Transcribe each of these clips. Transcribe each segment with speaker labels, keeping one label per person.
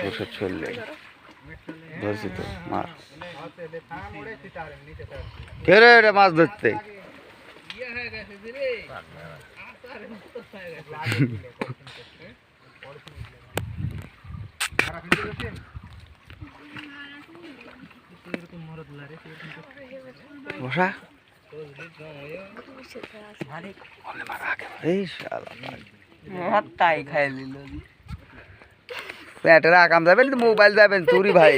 Speaker 1: বসে চললে ধরছি তো মাছ। কে রে এটা মাছ ধরতে? বসা
Speaker 2: তাই খাই নিল
Speaker 1: প্যাটের আকাম যাবেন তো মোবাইল যাবেন তুরি ভাই,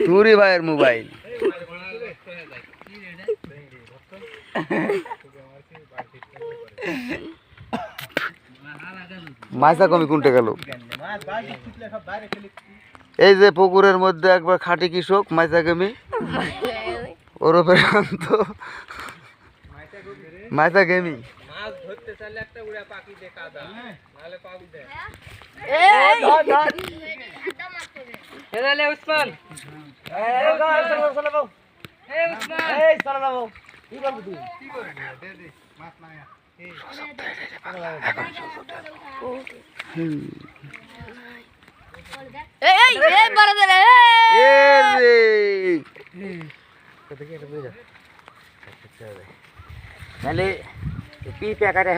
Speaker 1: তুরি ভাইয়ের মোবাইল। মাছা কমি কোনটা গেল? এই যে পুকুরের মধ্যে একবার খাঁটি কৃষক মাইসা গেমি ওরফে শান্ত মাইসা গেমি।
Speaker 2: মাছ ধরতে চাইলে একটা উড়া পাখি দে কাদা নালে পাবি দে এলে উসমান কি করবি তুই কি করবি দে দে মাছ মায়া
Speaker 1: पी पैकेट है।